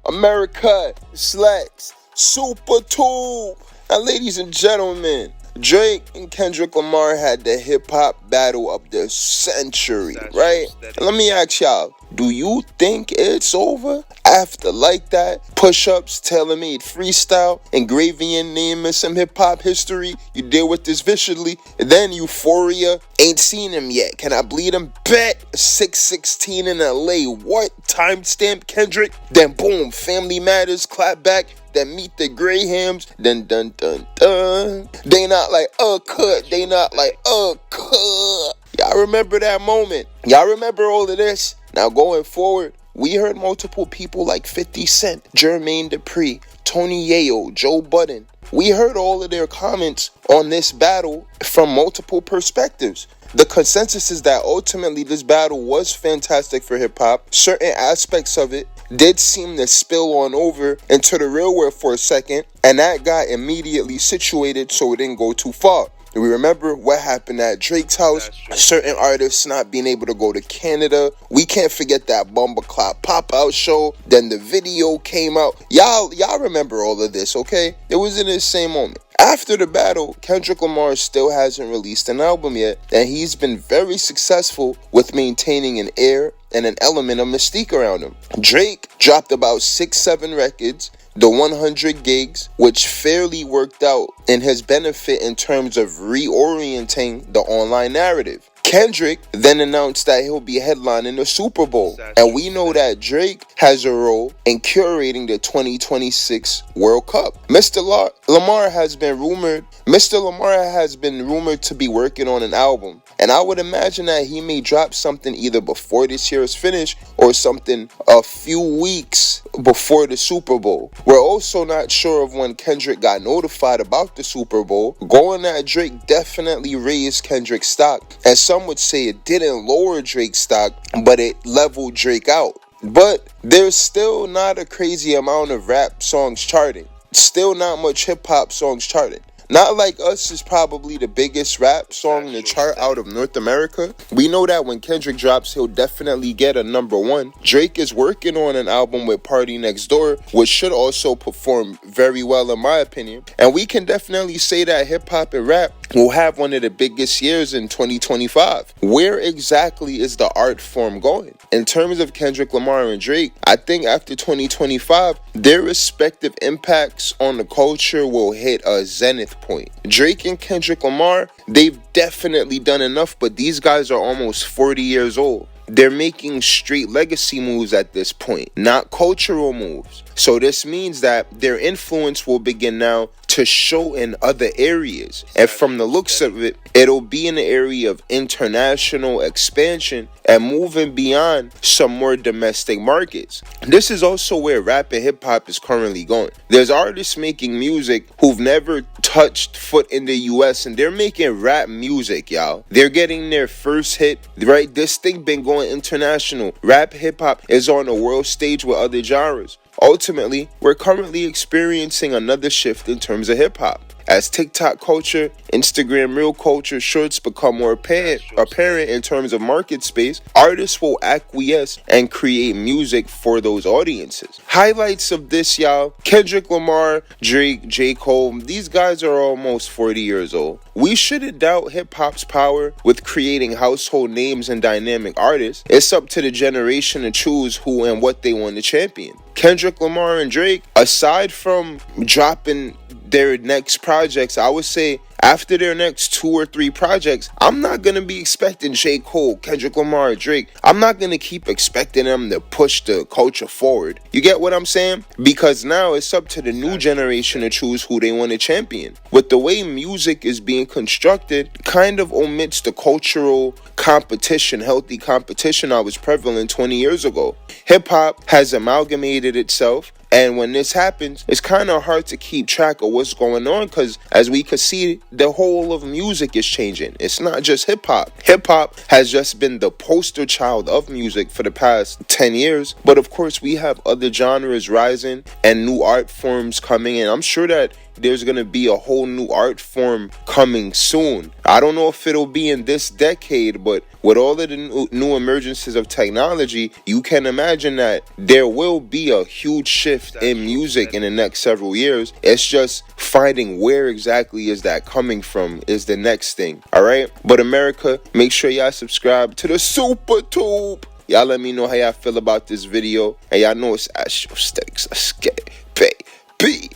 America, Slacks, Super Tube. And ladies and gentlemen, Drake and Kendrick Lamar had the hip-hop battle of the century, right? And let me ask y'all, do you think it's over? After like that, push-ups, tailor-made freestyle, engraving name in some hip-hop history, you deal with this viciously, and then Euphoria, ain't seen him yet, can I bleed him? Bet 616 in LA, what? Timestamp Kendrick, then boom, Family Matters, clap back, then Meet the Grahams, dun dun dun dun. They not like cut, they not like cut. Y'all remember that moment? Y'all remember all of this? Now going forward, we heard multiple people like 50 Cent, Jermaine Dupri, Tony Yayo, Joe Budden. We heard all of their comments on this battle from multiple perspectives. The consensus is that ultimately this battle was fantastic for hip-hop. Certain aspects of it did seem to spill on over into the real world for a second, and that got immediately situated so it didn't go too far. We remember what happened at Drake's house, certain artists not being able to go to Canada. We can't forget that Bumbleclot pop-out show. Then the video came out. Y'all remember all of this, okay? It was in the same moment. After the battle, Kendrick Lamar still hasn't released an album yet, and he's been very successful with maintaining an air and an element of mystique around him. Drake dropped about 6-7 records, the 100 gigs, which fairly worked out in his benefit in terms of reorienting the online narrative. Kendrick then announced that he'll be headlining the Super Bowl, and we know that Drake has a role in curating the 2026 World Cup. Mr. Lamar has been rumored to be working on an album, and I would imagine that he may drop something either before this year is finished or something a few weeks before the Super Bowl. We're also not sure of when Kendrick got notified about the Super Bowl. Going at Drake definitely raised Kendrick's stock, and some would say it didn't lower Drake's stock, but it leveled Drake out. But there's still not a crazy amount of rap songs charting. Still not much hip-hop songs charting. Not Like Us is probably the biggest rap song in the chart out of North America. We know that when Kendrick drops, he'll definitely get a number one. Drake is working on an album with Party Next Door, which should also perform very well in my opinion. And we can definitely say that hip-hop and rap will have one of the biggest years in 2025. Where exactly is the art form going? In terms of Kendrick Lamar and Drake, I think after 2025, their respective impacts on the culture will hit a zenith point. Drake and Kendrick Lamar, they've definitely done enough, but these guys are almost 40 years old. They're making straight legacy moves at this point, not cultural moves. So this means that their influence will begin now to show in other areas. And from the looks of it, it'll be in the area of international expansion and moving beyond some more domestic markets. This is also where rap and hip hop is currently going. There's artists making music who've never touched foot in the US, and they're making rap music, y'all. They're getting their first hit, right? This thing been going international. Rap hip hop is on the world stage with other genres. Ultimately, we're currently experiencing another shift in terms of hip-hop. As TikTok culture, Instagram Reel culture, shorts become more apparent in terms of market space, artists will acquiesce and create music for those audiences. Highlights of this, y'all: Kendrick Lamar, Drake, J. Cole, these guys are almost 40 years old. We shouldn't doubt hip-hop's power with creating household names and dynamic artists. It's up to the generation to choose who and what they want to champion. Kendrick Lamar and Drake, aside from dropping their next projects, I would say after their next 2 or 3 projects, I'm not going to be expecting J. Cole, Kendrick Lamar, Drake. I'm not going to keep expecting them to push the culture forward. You get what I'm saying? Because now it's up to the new generation to choose who they want to champion. With the way music is being constructed, kind of omits the cultural competition, healthy competition that was prevalent 20 years ago. Hip-hop has amalgamated itself, and when this happens, it's kind of hard to keep track of what's going on because, as we can see, the whole of music is changing. It's not just hip-hop. Hip-hop has just been the poster child of music for the past 10 years. But of course, we have other genres rising and new art forms coming in. I'm sure that there's going to be a whole new art form coming soon. I don't know if it'll be in this decade, but with all of the new emergences of technology, you can imagine that there will be a huge shift in music in the next several years. It's just finding where exactly is that coming from is the next thing. All right. But America, make sure y'all subscribe to the Super Tube. Y'all let me know how y'all feel about this video. And y'all know it's Astro Statics. Let's get it. Baby.